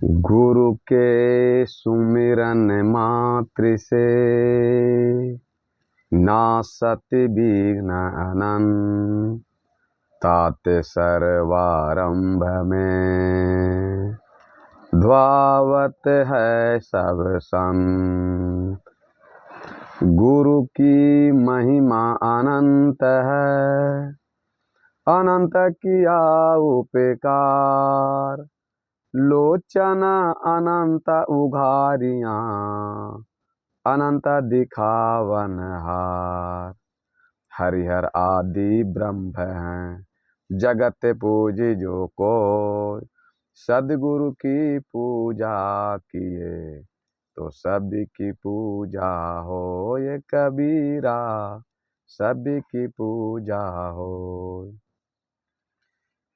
गुरु के सुमिरन मात्र से नासति विघ्न अनंत। तात सर्वारंभ में ध्वावत है सब संत। गुरु की महिमा अनंत है, अनंत किया उपकार। लोचन अनंत उघारियां, अनंत दिखावन हार। हरिहर आदि ब्रह्म हैं, जगत पूजी जो कोई। सदगुरु की पूजा किए तो सभी की पूजा हो। ये कबीरा सभी की पूजा हो।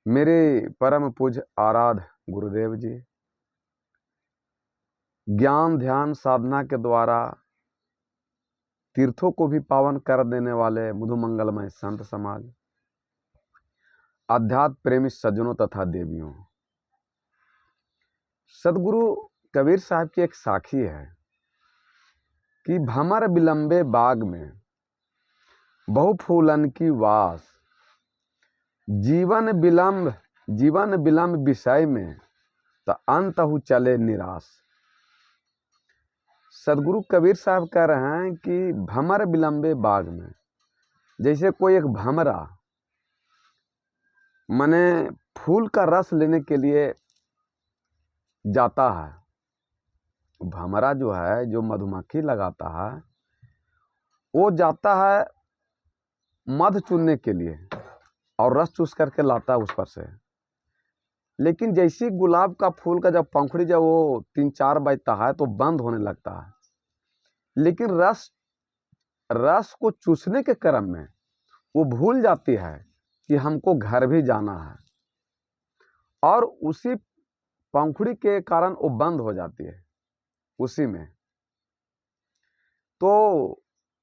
मेरे परम पूज्य आराध्य गुरुदेव जी, ज्ञान ध्यान साधना के द्वारा तीर्थों को भी पावन कर देने वाले मधु मंगलमय संत समाज, अध्यात्म प्रेमी सज्जनों तथा देवियों, सदगुरु कबीर साहब की एक साखी है कि भमर बिलंबे बाग में बहु फूलन की वास। जीवन विलंब विषय में तो अंतहु चले निराश। सदगुरु कबीर साहब कह रहे हैं कि भमर बिलंबे बाग में, जैसे कोई एक भमरा माने फूल का रस लेने के लिए जाता है। भमरा जो है, जो मधुमक्खी लगाता है, वो जाता है मध चुनने के लिए और रस चूस करके लाता है उस पर से। लेकिन जैसे गुलाब का फूल का जब पंखुड़ी जब वो 3-4 बजता है तो बंद होने लगता है, लेकिन रस को चूसने के क्रम में वो भूल जाती है कि हमको घर भी जाना है, और उसी पंखुड़ी के कारण वो बंद हो जाती है उसी में। तो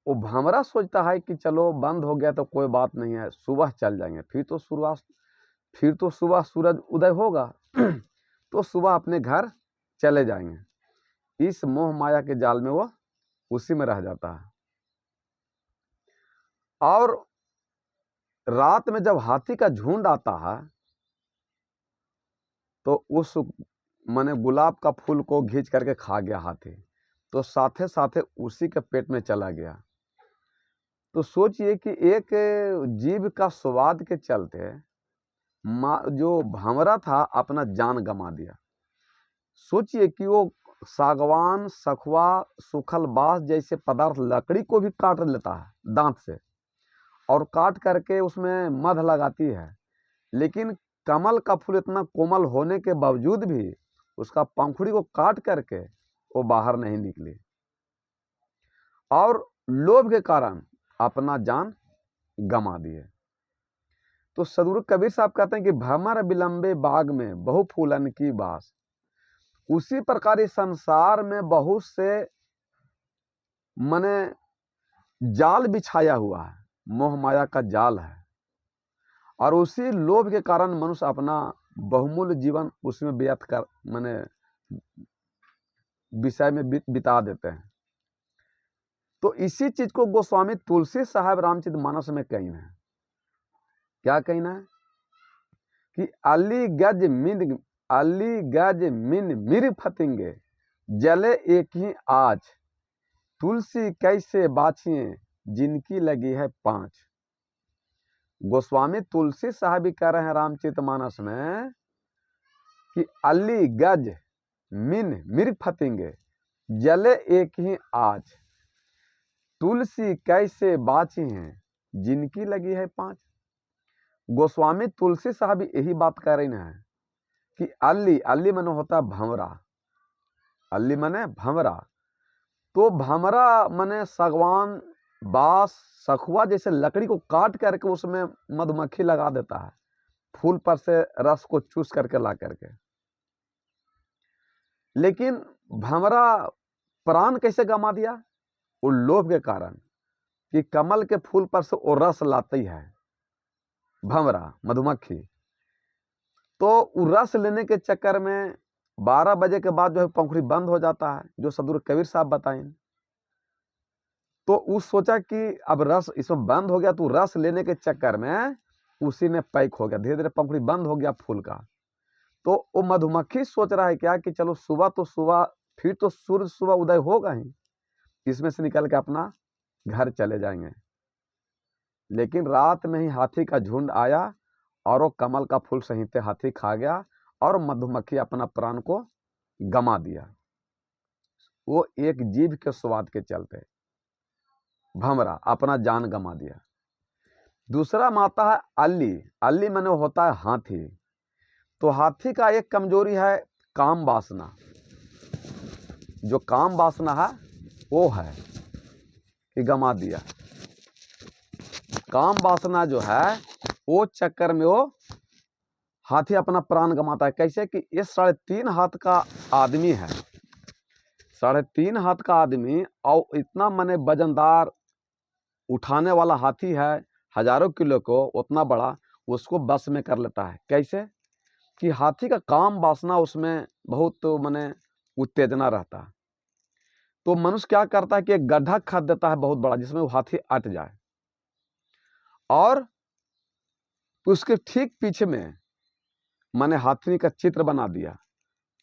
वो भंवरा सोचता है कि चलो बंद हो गया तो कोई बात नहीं है, सुबह चल जाएंगे, फिर तो सुबह सूरज उदय होगा तो सुबह अपने घर चले जाएंगे। इस मोह माया के जाल में वो उसी में रह जाता है। और रात में जब हाथी का झुंड आता है तो उस माने गुलाब का फूल को घींच करके खा गया हाथी, तो साथे साथे उसी के पेट में चला गया। तो सोचिए कि एक जीव का स्वाद के चलते जो भंवरा था अपना जान गंवा दिया। सोचिए कि वो सागवान, सखुआ, सूखल बांस जैसे पदार्थ, लकड़ी को भी काट लेता है दांत से और काट करके उसमें मध लगाती है, लेकिन कमल का फूल इतना कोमल होने के बावजूद भी उसका पंखुड़ी को काट करके वो बाहर नहीं निकली, और लोभ के कारण अपना जान गंवा दिए। तो सदगुरु कबीर साहब कहते हैं कि भमर बिलंबे बाग में बहु फूलन की बास। उसी प्रकार इस संसार में बहुत से मने जाल बिछाया हुआ है, मोह माया का जाल है, और उसी लोभ के कारण मनुष्य अपना बहुमूल्य जीवन उसमें व्यर्थ कर माने विषय में बिता देते हैं। तो इसी चीज को गोस्वामी तुलसी साहब रामचरितमानस में कहना है। क्या कहना है कि अली गज मिन मिर फतिंगे, जले एक ही आज। तुलसी कैसे बाछिए, जिनकी लगी है 5। गोस्वामी तुलसी साहब भी कह रहे हैं रामचरितमानस में कि अली गज मिन मिर फतिंगे, जले एक ही आज। तुलसी कैसे बाची हैं, जिनकी लगी है 5। गोस्वामी तुलसी साहब यही बात कह रहे हैं कि अल्ली मने होता भंवरा, अल्ली मने भंवरा। तो भंवरा मने सागवान, बांस, सखुआ जैसे लकड़ी को काट करके उसमें मधुमक्खी लगा देता है, फूल पर से रस को चूस करके ला करके। लेकिन भंवरा प्राण कैसे गंवा दिया? वो लोभ के कारण कि कमल के फूल पर से वो रस लाती है भंवरा, मधुमक्खी। तो रस लेने के चक्कर में 12 बजे के बाद जो है पंखुड़ी बंद हो जाता है, जो सदगुरु कबीर साहब बताएं। तो उस सोचा कि अब रस इसमें बंद हो गया, तो रस लेने के चक्कर में उसी में पैक हो गया, धीरे धीरे पंखुड़ी बंद हो गया फूल का। तो वो मधुमक्खी सोच रहा है क्या कि चलो सुबह तो सुबह, फिर तो सूर्य सुबह उदय होगा ही, इसमें से निकल के अपना घर चले जाएंगे। लेकिन रात में ही हाथी का झुंड आया और वो कमल का फूल सहित हाथी खा गया और मधुमक्खी अपना प्राण को गमा दिया। वो एक जीभ के स्वाद के चलते भंवरा अपना जान गमा दिया। दूसरा माता है अल्ली। अल्ली माने होता है हाथी। तो हाथी का एक कमजोरी है काम वासना। जो काम वासना है वो है कि गमा दिया। काम वासना जो है वो चक्कर में वो हाथी अपना प्राण गमाता है। कैसे कि ये 3.5 हाथ का आदमी है, 3.5 हाथ का आदमी, और इतना माने वजनदार उठाने वाला हाथी है, हजारों किलो को, उतना बड़ा उसको बस में कर लेता है। कैसे कि हाथी का काम वासना उसमें बहुत माने उत्तेजना रहता है। तो मनुष्य क्या करता है कि एक गड्ढा खोद देता है बहुत बड़ा, जिसमें वो हाथी अट जाए, और उसके ठीक पीछे में माने हाथनी का चित्र बना दिया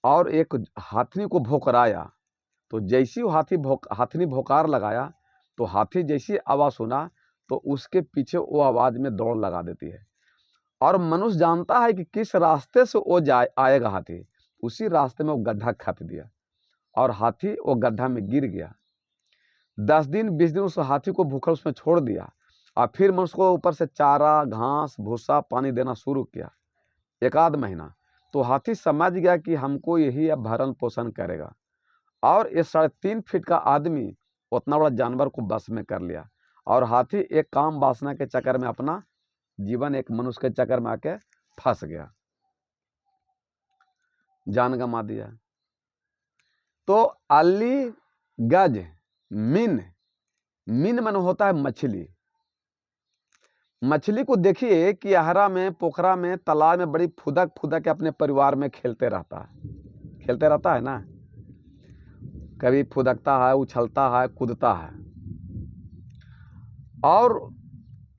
और एक हाथनी को भोकराया। तो जैसी वो हाथनी भोकार लगाया, तो हाथी जैसी आवाज़ सुना तो उसके पीछे वो आवाज़ में दौड़ लगा देती है। और मनुष्य जानता है कि किस रास्ते से वो आएगा हाथी, उसी रास्ते में वो गड्ढा खोद दिया और हाथी वो गड्ढा में गिर गया। 10 दिन 20 दिन उस हाथी को भूखा उसमें छोड़ दिया और फिर मनुष्य को ऊपर से चारा, घास, भूसा, पानी देना शुरू किया 1 आध महीना। तो हाथी समझ गया कि हमको यही अब भरण पोषण करेगा, और ये 3.5 फीट का आदमी उतना बड़ा जानवर को बस में कर लिया। और हाथी एक काम वासना के चक्कर में अपना जीवन एक मनुष्य के चक्कर में आके फंस गया, जान गंवा दिया। तो अली, गज, मीन मन होता है मछली। मछली को देखिए कि अहरा में, पोखरा में, तालाब में बड़ी फुदक फुदक के अपने परिवार में खेलते रहता है ना। कभी फुदकता है, उछलता है, कूदता है। और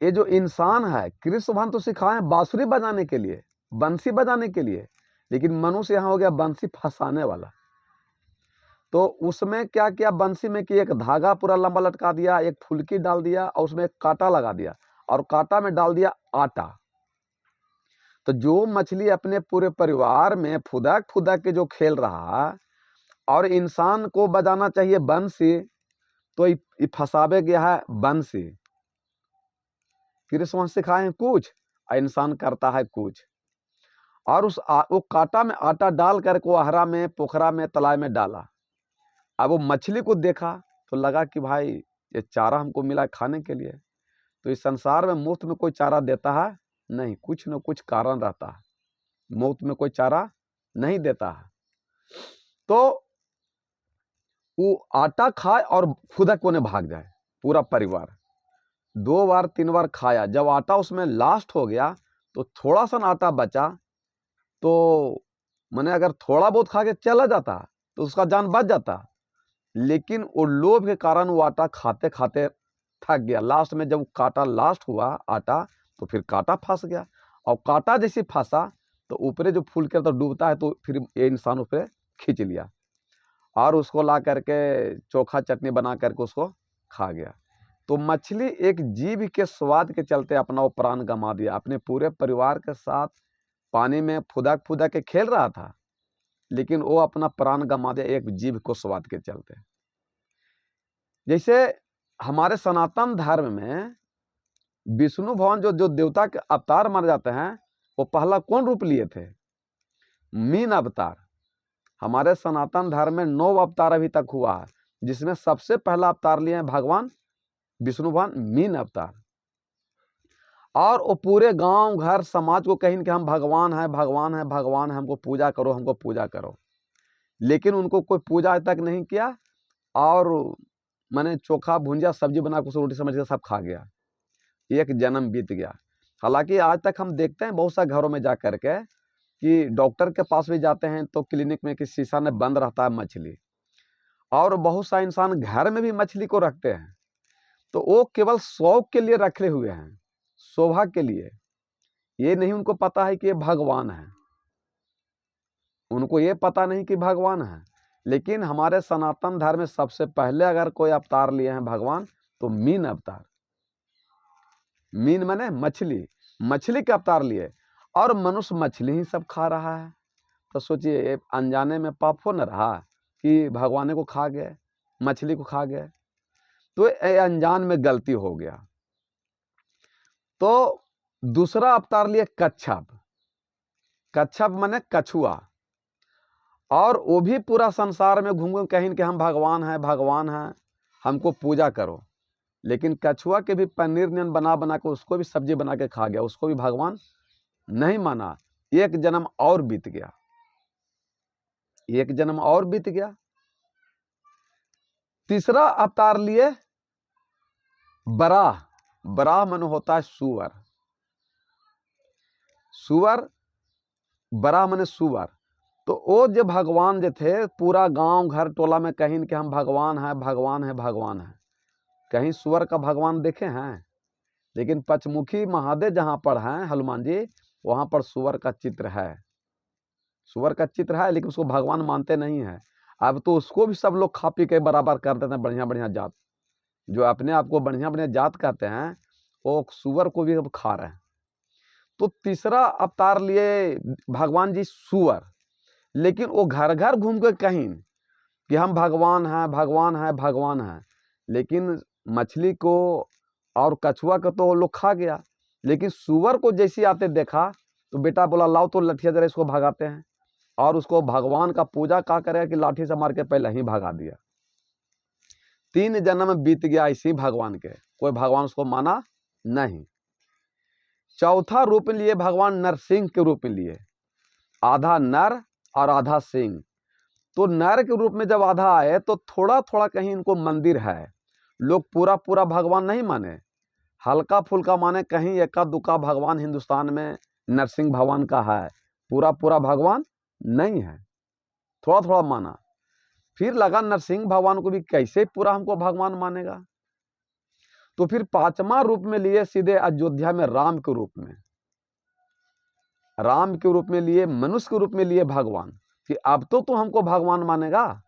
ये जो इंसान है, कृष्ण भगवान तो सिखाए बांसुरी बजाने के लिए, बंसी बजाने के लिए, लेकिन मनुष्य यहाँ हो गया बंसी फंसाने वाला। तो उसमें क्या किया बंसी में कि एक धागा पूरा लंबा लटका दिया, एक फुल्की डाल दिया और उसमें एक कांटा लगा दिया, और कांटा में डाल दिया आटा। तो जो मछली अपने पूरे परिवार में फुदक फुदक के जो खेल रहा है, और इंसान को बजाना चाहिए बंसी, तो ये फंसावे गया है बंसी। कृष्ण सिखाए कुछ और इंसान करता है कुछ। और वो कांटा में आटा डाल करके वो अहरा में, पोखरा में, तालाब में डाला। अब वो मछली को देखा तो लगा कि भाई ये चारा हमको मिला खाने के लिए। तो इस संसार में मुफ्त में कोई चारा देता है नहीं, कुछ न कुछ कारण रहता है, मुफ्त में कोई चारा नहीं देता है। तो वो आटा खाए और फुदक कोने भाग जाए पूरा परिवार। 2 बार 3 बार खाया, जब आटा उसमें लास्ट हो गया तो थोड़ा सा आटा बचा, तो मैंने अगर थोड़ा बहुत खा के चला जाता तो उसका जान बच जाता। लेकिन वो लोभ के कारण वो आटा खाते खाते थक गया। लास्ट में जब कांटा लास्ट हुआ आटा, तो फिर कांटा फंस गया, और कांटा जैसे फंसा तो ऊपरे जो फूल के तो डूबता है, तो फिर ये इंसान ऊपरे खींच लिया और उसको ला करके चोखा चटनी बना करके उसको खा गया। तो मछली एक जीव के स्वाद के चलते अपना वो प्राण गंवा दिया। अपने पूरे परिवार के साथ पानी में फुदक फुदक के खेल रहा था, लेकिन वो अपना प्राण गंवा दिया एक जीव को स्वाद के चलते। जैसे हमारे सनातन धर्म में विष्णु भगवान जो देवता के अवतार माने जाते हैं, वो पहला कौन रूप लिए थे? मीन अवतार। हमारे सनातन धर्म में 9 अवतार अभी तक हुआ है, जिसमें सबसे पहला अवतार लिए हैं भगवान विष्णु भगवान, मीन अवतार। और वो पूरे गांव घर समाज को कहीं कि हम भगवान हैं, भगवान हैं, भगवान हैं, हमको पूजा करो, हमको पूजा करो। लेकिन उनको कोई पूजा आज तक नहीं किया, और मैंने चोखा भुंजिया सब्जी बना के रोटी समझ के सब खा गया। एक जन्म बीत गया। हालांकि आज तक हम देखते हैं बहुत सा घरों में जा करके कि डॉक्टर के पास भी जाते हैं तो क्लिनिक में कि शीशा में बंद रहता है मछली, और बहुत सा इंसान घर में भी मछली को रखते हैं, तो वो केवल शौक के लिए रखे हुए हैं, शोभा के लिए। ये नहीं उनको पता है कि ये भगवान है, उनको ये पता नहीं कि भगवान है। लेकिन हमारे सनातन धर्म में सबसे पहले अगर कोई अवतार लिए हैं भगवान, तो मीन अवतार। मीन माने मछली, मछली का अवतार लिए, और मनुष्य मछली ही सब खा रहा है। तो सोचिए, अनजाने में पाप हो न रहा कि भगवान को खा गए, मछली को खा गए, तो अनजान में गलती हो गया। तो दूसरा अवतार लिए कच्छप। कच्छप माने कछुआ, और वो भी पूरा संसार में घूम कहीं कि हम भगवान हैं, भगवान हैं, हमको पूजा करो। लेकिन कछुआ के भी पनीर नियन बना बना के उसको भी सब्जी बना के खा गया, उसको भी भगवान नहीं माना। एक जन्म और बीत गया, एक जन्म और बीत गया। तीसरा अवतार लिए बराह। बराह मन होता है सुअर। सुअर, बराह माने सुअर। तो वो जो भगवान जो थे, पूरा गांव घर टोला में कहीं कि हम भगवान हैं, भगवान है, भगवान है। कहीं सुअर का भगवान देखे हैं? लेकिन पंचमुखी महादेव जहां पर हैं हनुमान जी, वहां पर सुअर का चित्र है। सुअर का चित्र है, लेकिन उसको भगवान मानते नहीं है। अब तो उसको भी सब लोग खा पी के बराबर कर देते हैं। बढ़िया बढ़िया जात, जो अपने आप को बढ़िया बढ़िया जात कहते हैं, वो सुअर को भी अब खा रहे हैं। तो तीसरा अवतार लिए भगवान जी सुअर, लेकिन वो घर घर घूम के कहीं कि हम भगवान हैं, भगवान हैं, भगवान हैं। लेकिन मछली को और कछुआ को तो वो लोग खा गया, लेकिन सुअर को जैसे आते देखा तो बेटा बोला लाओ तो लठिया जरा इसको भगाते हैं, और उसको भगवान का पूजा क्या करे कि लाठी से मार के पहले ही भगा दिया। 3 जन्म बीत गया इसी भगवान के, कोई भगवान उसको माना नहीं। चौथा रूप लिए भगवान नरसिंह के रूप में लिए, आधा नर और आधा सिंह। तो नर के रूप में जब आधा आए तो थोड़ा थोड़ा कहीं इनको मंदिर है, लोग पूरा पूरा भगवान नहीं माने, हल्का फुल्का माने। कहीं एका दुका भगवान हिंदुस्तान में नरसिंह भगवान का है, पूरा पूरा भगवान नहीं है, थोड़ा थोड़ा माना। फिर लगा नरसिंह भगवान को भी कैसे पूरा हमको भगवान मानेगा, तो फिर 5वां रूप में लिए सीधे अयोध्या में राम के रूप में। राम के रूप में लिए, मनुष्य के रूप में लिए भगवान कि अब तो हमको भगवान मानेगा।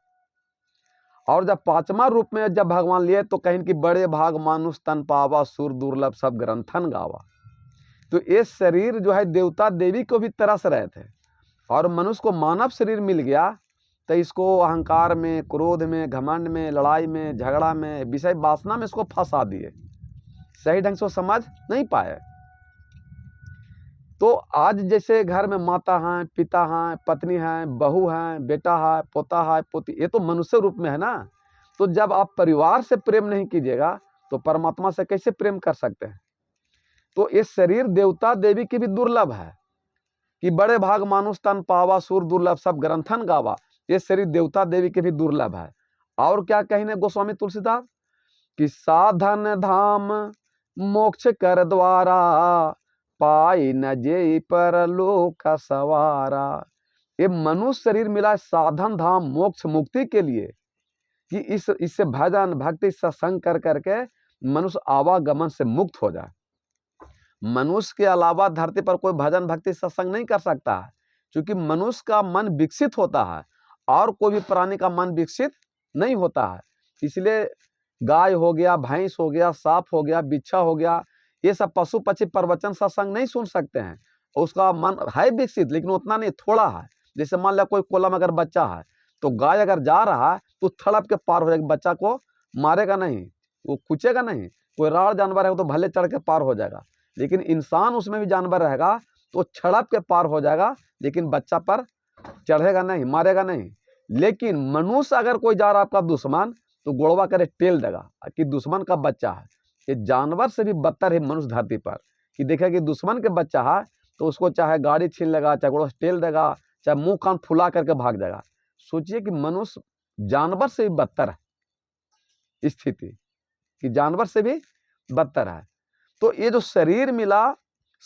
और जब 5वां रूप में जब भगवान लिए तो कहीं कि बड़े भाग मानुष तन पावा, सुर दुर्लभ सब ग्रंथन गावा। तो ये शरीर जो है देवता देवी को भी तरस रहे थे, और मनुष्य को मानव शरीर मिल गया तो इसको अहंकार में, क्रोध में, घमंड में, लड़ाई में, झगड़ा में, विषय वासना में इसको फंसा दिए, सही ढंग से समझ नहीं पाए। तो आज जैसे घर में माता हैं, पिता हैं, पत्नी हैं, बहू हैं, बेटा है, पोता है, पोती, ये तो मनुष्य रूप में है ना। तो जब आप परिवार से प्रेम नहीं कीजिएगा तो परमात्मा से कैसे प्रेम कर सकते हैं? तो ये शरीर देवता देवी की भी दुर्लभ है कि बड़े भाग मानुष तन पावा, सुर दुर्लभ सब ग्रंथन गावा। ये शरीर देवता देवी के भी दुर्लभ है। और क्या कहने गोस्वामी तुलसीदास कि साधन धाम मोक्ष कर द्वारा, पाई न जे परलोक सवारा। ये मनुष्य शरीर मिला साधन धाम मोक्ष मुक्ति के लिए, कि इससे भजन भक्ति सत्संग कर करके मनुष्य आवागमन से मुक्त हो जाए। मनुष्य के अलावा धरती पर कोई भजन भक्ति सत्संग नहीं कर सकता है, क्योंकि मनुष्य का मन विकसित होता है और कोई भी प्राणी का मन विकसित नहीं होता है। इसलिए गाय हो गया, भैंस हो गया, सांप हो गया, बिच्छा हो गया, ये सब पशु पक्षी प्रवचन सत्संग नहीं सुन सकते हैं। उसका मन है विकसित, लेकिन उतना नहीं, थोड़ा है। जैसे मान लिया कोई कोला में अगर बच्चा है तो गाय अगर जा रहा है तो थड़प के पार हो जाएगा, बच्चा को मारेगा नहीं, वो कुचेगा नहीं। कोई राड़ जानवर है तो भले चढ़ के पार हो जाएगा, लेकिन इंसान उसमें भी जानवर रहेगा तो छड़प के पार हो जाएगा, लेकिन बच्चा पर चढ़ेगा नहीं, मारेगा नहीं। लेकिन मनुष्य अगर कोई जा रहा आपका दुश्मन तो गोड़वा करे टेल देगा कि दुश्मन का बच्चा है। ये जानवर से भी बदतर है मनुष्य धरती पर, कि देखा कि दुश्मन के बच्चा है तो उसको चाहे गाड़ी छीन लेगा, चाहे गोड़वा टेल देगा, चाहे मुंह कान फुला करके भाग जाएगा। सोचिए कि मनुष्य जानवर से भी बदतर है स्थिति, कि जानवर से भी बदतर है। तो ये जो शरीर मिला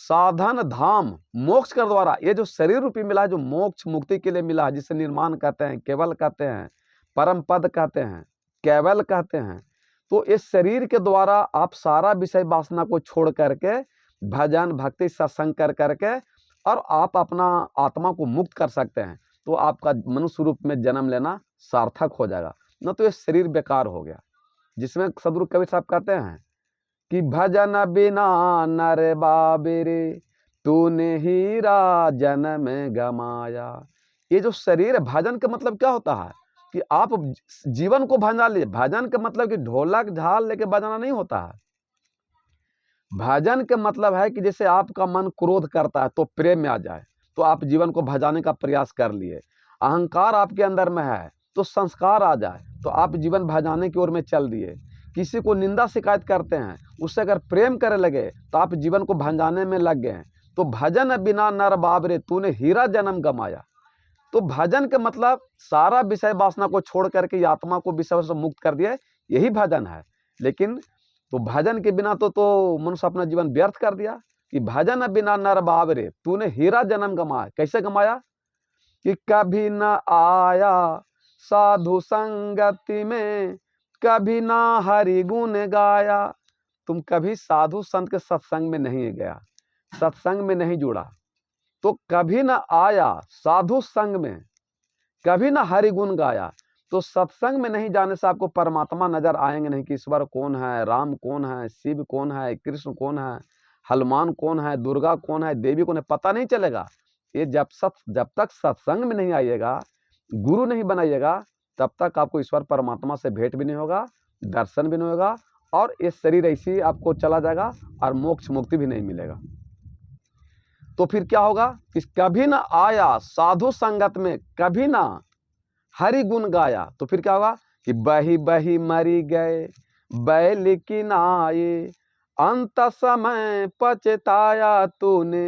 साधन धाम मोक्ष के द्वारा, ये जो शरीर रूपी मिला है, जो मोक्ष मुक्ति के लिए मिला है, जिसे निर्माण कहते हैं, केवल कहते हैं, परम पद कहते हैं, केवल कहते हैं। तो इस शरीर के द्वारा आप सारा विषय वासना को छोड़ करके भजन भक्ति सत्संग कर करके और आप अपना आत्मा को मुक्त कर सकते हैं। तो आपका मनुष्य रूप में जन्म लेना सार्थक हो जाएगा, न तो ये शरीर बेकार हो गया। जिसमें सदगुरु कबीर साहब कहते हैं कि भजन बिना नर बाबरे तूने हीरा जन्म गमाया। ये जो शरीर है, भजन का मतलब क्या होता है कि आप जीवन को भजा लीजिए। भजन का मतलब कि ढोलक झाल लेके बजाना नहीं होता है। भजन का मतलब है कि जैसे आपका मन क्रोध करता है तो प्रेम में आ जाए, तो आप जीवन को भजाने का प्रयास कर लिए। अहंकार आपके अंदर में है तो संस्कार आ जाए, तो आप जीवन भजाने की ओर में चल दिए। किसी को निंदा शिकायत करते हैं, उससे अगर प्रेम करे लगे तो आप जीवन को भजाने में लग गए। तो भजन बिना नर बाबरे तूने हीरा जन्म गमाया। तो भजन का मतलब सारा विषय वासना को छोड़ करके आत्मा को विषय से मुक्त कर दिया, यही भजन है। लेकिन तो भजन के बिना तो मनुष्य अपना जीवन व्यर्थ कर दिया। कि भजन बिना नर बाबरे तूने हीरा जन्म गमाया। कैसे गमाया? कि कभी न आया साधु संगति में, कभी ना हरि गुण गाया। तुम कभी साधु संत के सत्संग में नहीं गया, सत्संग में नहीं जुड़ा, तो कभी ना आया साधु संग में, कभी ना हरि गुण गाया। तो सत्संग में नहीं जाने से आपको परमात्मा नजर आएंगे नहीं कि ईश्वर कौन है, राम कौन है, शिव कौन है, कृष्ण कौन है, हनुमान कौन है, दुर्गा कौन है, देवी कौन है, पता नहीं चलेगा। ये जब तक सत्संग में नहीं आइएगा, गुरु नहीं बनाइएगा, तब तक आपको ईश्वर परमात्मा से भेंट भी नहीं होगा, दर्शन भी नहीं होगा, और ये शरीर ऐसी आपको चला जाएगा और मोक्ष मुक्ति भी नहीं मिलेगा। तो फिर क्या होगा कि कभी ना आया साधु संगत में, कभी ना हरि गुण गाया। तो फिर क्या होगा कि बही बही मरी गए बैल की नाये, अंत समय पछताया तूने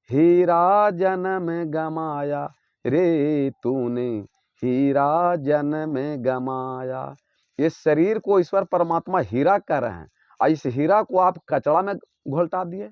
हीरा जन्म गमाया रे, तूने हीरा जन्म गमाया। इस शरीर को ईश्वर परमात्मा हीरा कह रहे हैं, और इस हीरा को आप कचड़ा में घोलटा दिए,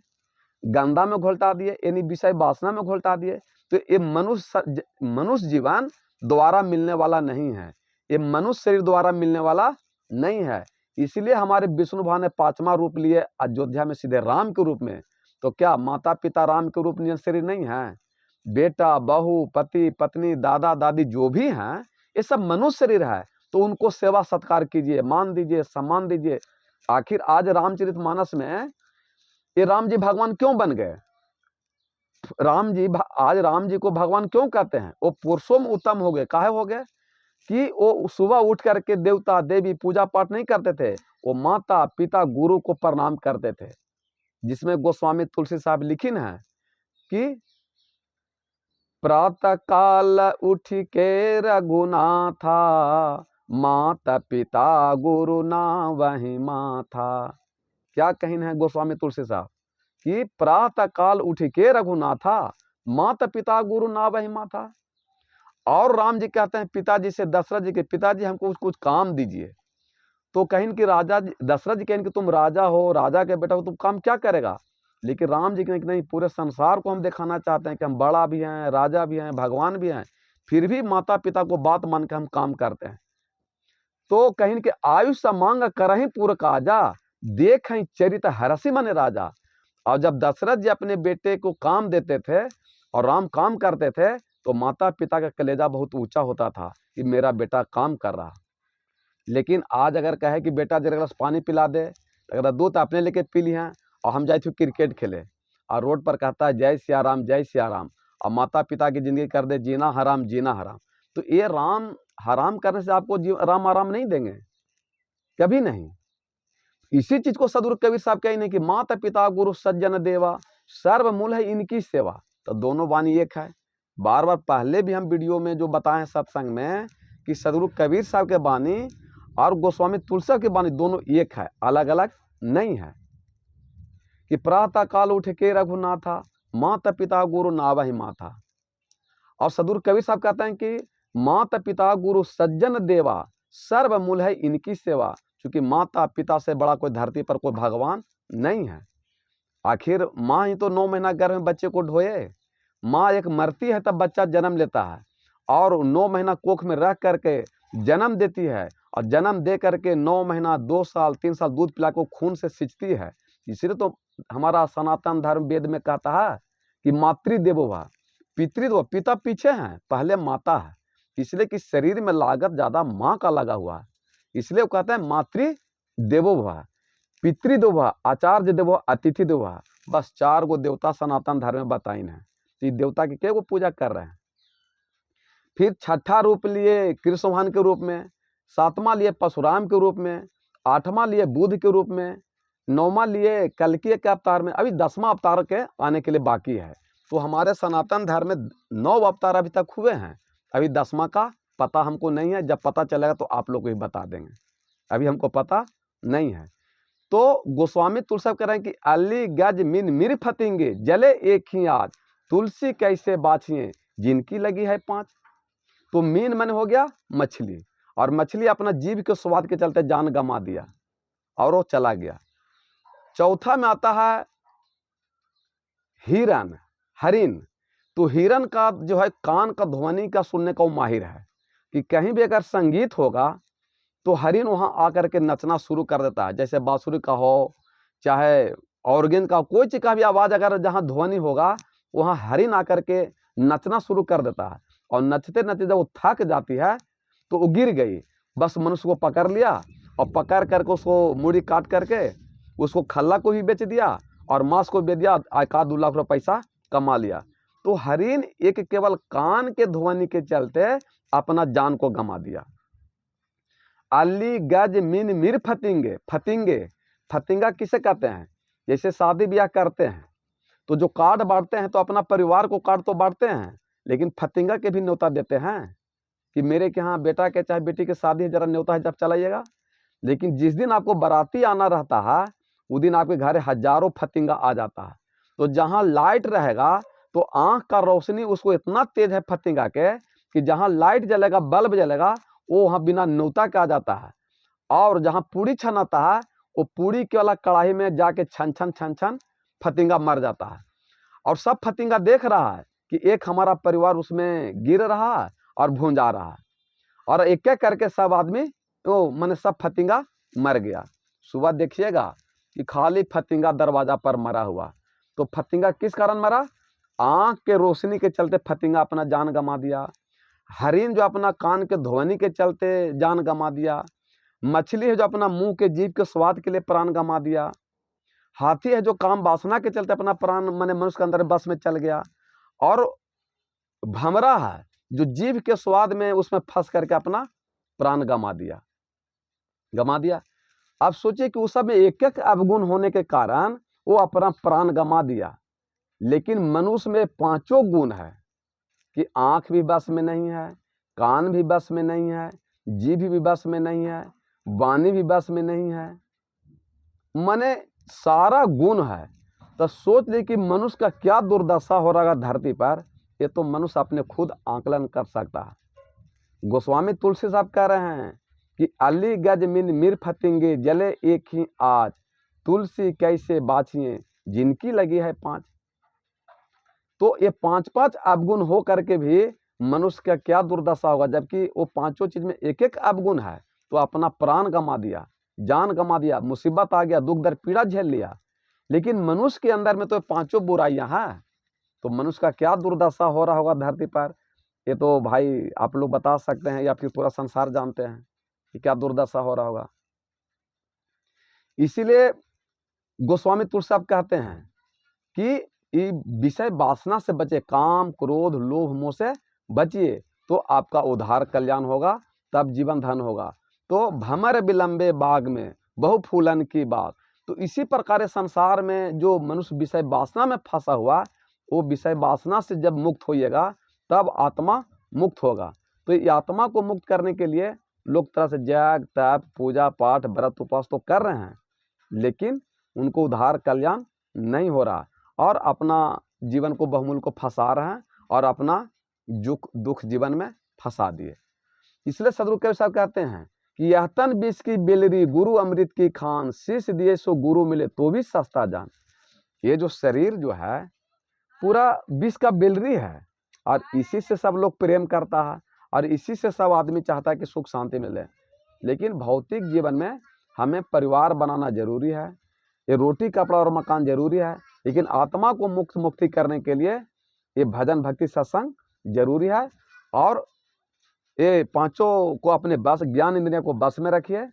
गंदा में घोलटा दिए, यानी विषय वासना में घोलटा दिए। तो ये मनुष्य जीवन द्वारा मिलने वाला नहीं है, ये मनुष्य शरीर द्वारा मिलने वाला नहीं है। इसलिए हमारे विष्णु भगवान ने 5वां रूप लिए अयोध्या में सीधे राम के रूप में। तो क्या माता पिता राम के रूप में शरीर नहीं है? बेटा बहू पति पत्नी दादा दादी जो भी हैं, ये सब मनुष्य शरीर है। तो उनको सेवा सत्कार कीजिए, मान दीजिए, सम्मान दीजिए। आखिर आज रामचरितमानस में ये राम जी भगवान क्यों बन गए? आज राम जी को भगवान क्यों कहते हैं? वो पुरुषों में उत्तम हो गए। काहे हो गए? कि वो सुबह उठ करके देवता देवी पूजा पाठ नहीं करते थे, वो माता पिता गुरु को प्रणाम करते थे। जिसमें गोस्वामी तुलसी साहब लिखिन है कि प्रातः काल उठ के रघुनाथा, माता पिता गुरु ना वही माथा। क्या कहिन है गोस्वामी तुलसी साहब कि प्रातः काल उठ के रघुनाथा, माता पिता गुरु ना वही माथा। और राम जी कहते हैं पिताजी से, दशरथ जी के पिताजी हमको कुछ काम दीजिए। तो कहीं कि राजा दशरथ जी कहें कि तुम राजा हो, राजा के बेटा हो, तुम काम क्या करेगा? लेकिन राम जी कहें कि नहीं, पूरे संसार को हम दिखाना चाहते हैं कि हम बड़ा भी हैं, राजा भी हैं, भगवान भी हैं, फिर भी माता पिता को बात मान के हम काम करते हैं। तो कहीं कि आयुष्य मांग करही पूर काजा, देख चरित हरसी मन राजा। और जब दशरथ जी अपने बेटे को काम देते थे और राम काम करते थे, तो माता पिता का कलेजा बहुत ऊंचा होता था कि मेरा बेटा काम कर रहा। लेकिन आज अगर कहे कि बेटा जरा गिलास पानी पिला दे, अगर दूध अपने लेके पी लिया, और हम जाए थे क्रिकेट खेले और रोड पर कहता है जय सिया राम जय सिया राम, और माता पिता की जिंदगी कर दे जीना हराम जीना हराम। तो ये राम हराम करने से आपको राम आराम नहीं देंगे, कभी नहीं। इसी चीज को सदगुरु कबीर साहब कही नहीं कि माता पिता गुरु सज्जन देवा, सर्व मूल है इनकी सेवा। तो दोनों वाणी एक है। बार बार पहले भी हम वीडियो में जो बताए सत्संग में कि सदगुरु कबीर साहब के वाणी और गोस्वामी तुलसी की वाणी दोनों एक है, अलग अलग नहीं है। कि प्रातः काल उठ के रघुनाथा, माता पिता गुरु नावहि माथा। और सदगुरु कबीर साहब कहते हैं कि माता पिता गुरु सज्जन देवा, सर्व मूल है इनकी सेवा। क्योंकि माता पिता से बड़ा कोई धरती पर कोई भगवान नहीं है। आखिर माँ ही तो 9 महीना गर्भ में बच्चे को ढोए। माँ एक मरती है तब बच्चा जन्म लेता है, और 9 महीना कोख में रख करके जन्म देती है, और जन्म दे करके 9 महीना 2 साल 3 साल दूध पिला को खून से सिंचती है। इसलिए तो हमारा सनातन धर्म वेद में कहता है कि मातृदेवो भव, पितृदेवो, पिता पीछे हैं, पहले माता है। इसलिए कि शरीर में लागत ज़्यादा माँ का लगा हुआ है, इसलिए वो कहते हैं मातृदेवो भव, पितृदेवो भव, आचार्य देवो, अतिथि देवो भव। बस 4 गो देवता सनातन धर्म में बताइन है। इस देवता की क्या वो पूजा कर रहे हैं। फिर छठा रूप लिए कृष्ण भगवान के रूप में, 7वां लिए परशुराम के रूप में, 8वां लिए बुध के रूप में, 9वां लिए कल्कि के अवतार में, अभी 10वां अवतार के आने के लिए बाकी है। तो हमारे सनातन धर्म में 9 अवतार अभी तक हुए हैं, अभी 10वां का पता हमको नहीं है। जब पता चलेगा तो आप लोग को ही बता देंगे, अभी हमको पता नहीं है। तो गोस्वामी तुलसी कह रहे हैं कि अली गज मिन मिर फतेंगे, जले एक ही आज, तुलसी कैसे बाछिए जिनकी लगी है 5। तो मीन मन हो गया मछली, और मछली अपना जीभ के स्वाद के चलते जान गंवा दिया और वो चला गया। चौथा में आता है हिरन, हरिन। तो हिरन का जो है कान का ध्वनि का सुनने का वो माहिर है, कि कहीं भी अगर संगीत होगा तो हरिन वहाँ आकर के नचना शुरू कर देता है। जैसे बांसुरी का हो, चाहे ऑर्गन का, कोई चीज़ का भी आवाज़ अगर जहाँ ध्वनि होगा वहाँ हरिन आकर के नचना शुरू कर देता है। और नचते नचते जब वो थक जाती है तो वो गिर गई, बस मनुष्य को पकड़ लिया, और पकड़ करके उसको मूड़ी काट करके उसको खल्ला को ही बेच दिया और मांस को बेच दिया, 1-2 लाख रुपये पैसा कमा लिया। तो हरिन एक केवल कान के ध्वनि के चलते अपना जान को गंवा दिया। अली गज मिन मिर फतिंगे, फतिंगे, फतिंगा किसे कहते हैं? जैसे शादी ब्याह करते हैं तो जो कार्ड बांटते हैं तो अपना परिवार को कार्ड तो बांटते हैं, लेकिन फतिंगा के भी न्योता देते हैं कि मेरे के यहाँ बेटा के चाहे बेटी की शादी है, जरा न्योता है जब चलाइएगा। लेकिन जिस दिन आपको बाराती आना रहता है उस दिन आपके घर हजारों फतिंगा आ जाता है। तो जहाँ लाइट रहेगा तो आँख का रोशनी उसको इतना तेज है फतिंगा के कि जहाँ लाइट जलेगा, बल्ब जलेगा, वो वहाँ बिना न्योता के आ जाता है। और जहाँ पूड़ी छनाता है वो पूड़ी के वाला कढ़ाई में जाके छन छन छन छन फतिंगा मर जाता है। और सब फतिंगा देख रहा है कि एक हमारा परिवार उसमें गिर रहा है और भूंजा रहा है, और एक एक करके सब आदमी तो मैंने सब फतिंगा मर गया। सुबह देखिएगा कि खाली फतिंगा दरवाजा पर मरा हुआ। तो फतिंगा किस कारण मरा? आँख के रोशनी के चलते फतिंगा अपना जान गंवा दिया। हरिन जो अपना कान के ध्वनि के चलते जान गंवा दिया। मछली है जो अपना मुंह के जीभ के स्वाद के लिए प्राण गंवा दिया। हाथी है जो काम वासना के चलते अपना प्राण माने मनुष्य के अंदर बस में चल गया। और भमरा है जो जीभ के स्वाद में उसमें फंस करके अपना प्राण गंवा दिया। अब सोचिए कि उस सब में एक एक अवगुण होने के कारण वो अपना प्राण गंवा दिया। लेकिन मनुष्य में 5 गुण है कि आँख भी बस में नहीं है, कान भी बस में नहीं है, जीभ भी बस में नहीं है, वाणी भी बस में नहीं है, माने सारा गुण है। तो सोच ले कि मनुष्य का क्या दुर्दशा हो रहा है धरती पर, ये तो मनुष्य अपने खुद आंकलन कर सकता है। गोस्वामी तुलसी साहब कह रहे हैं कि अली गज मिन मिर फतिंगे, जले एक ही आज, तुलसी कैसे बाछिए जिनकी लगी है 5। तो ये 5-5 अवगुण हो करके भी मनुष्य का क्या दुर्दशा होगा, जबकि वो 5 चीज में एक एक अवगुण है। तो अपना प्राण गंवा दिया, जान गंवा दिया, मुसीबत आ गया, दुख दर्द पीड़ा झेल लिया। लेकिन मनुष्य के अंदर में तो 5 बुराइयां हैं। तो मनुष्य का क्या दुर्दशा हो रहा होगा धरती पर, ये तो भाई आप लोग बता सकते हैं या फिर पूरा संसार जानते हैं कि क्या दुर्दशा हो रहा होगा। इसीलिए गोस्वामी तुलसी साहब कहते हैं कि विषय वासना से बचे, काम क्रोध लोभ मोह से बचिए तो आपका उद्धार कल्याण होगा, तब जीवन धन होगा। तो भमर विलंबे बाग में बहु फूलन की बात। तो इसी प्रकार संसार में जो मनुष्य विषय वासना में फंसा हुआ, वो विषय वासना से जब मुक्त होइएगा तब आत्मा मुक्त होगा। तो ये आत्मा को मुक्त करने के लिए लोग तरह से जग तप पूजा पाठ व्रत उपवास तो कर रहे हैं, लेकिन उनको उद्धार कल्याण नहीं हो रहा और अपना जीवन को बहुमूल्य को फंसा रहे हैं और अपना दुख जीवन में फंसा दिए। इसलिए सदगुरु कबीर साहब कहते हैं कि यह तन विष की बेलरी, गुरु अमृत की खान, शीश दिए सो गुरु मिले तो भी सस्ता जान। ये जो शरीर जो है पूरा विष का बेलरी है, और इसी से सब लोग प्रेम करता है, और इसी से सब आदमी चाहता है कि सुख शांति मिले। लेकिन भौतिक जीवन में हमें परिवार बनाना जरूरी है, ये रोटी कपड़ा और मकान जरूरी है, लेकिन आत्मा को मुक्ति करने के लिए ये भजन भक्ति सत्संग जरूरी है। और ये पांचों को अपने बस, ज्ञान इंद्रियों को बस में रखिए,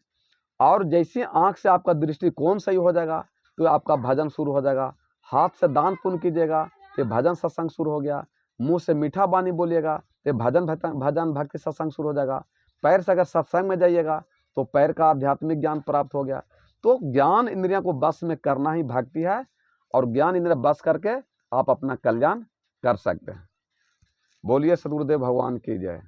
और जैसी आंख से आपका दृष्टिकोण सही हो जाएगा तो आपका भजन शुरू हो जाएगा। हाथ से दान पुण्य कीजिएगा तो भजन सत्संग शुरू हो गया। मुंह से मीठा बानी बोलिएगा तो भजन भक्ति सत्संग शुरू हो जाएगा। पैर से अगर सत्संग में जाइएगा तो पैर का आध्यात्मिक ज्ञान प्राप्त हो गया। तो ज्ञान इंद्रियों को बस में करना ही भक्ति है, और ज्ञान इंद्रिय बस करके आप अपना कल्याण कर सकते हैं। बोलिए सद्गुरुदेव भगवान की जय।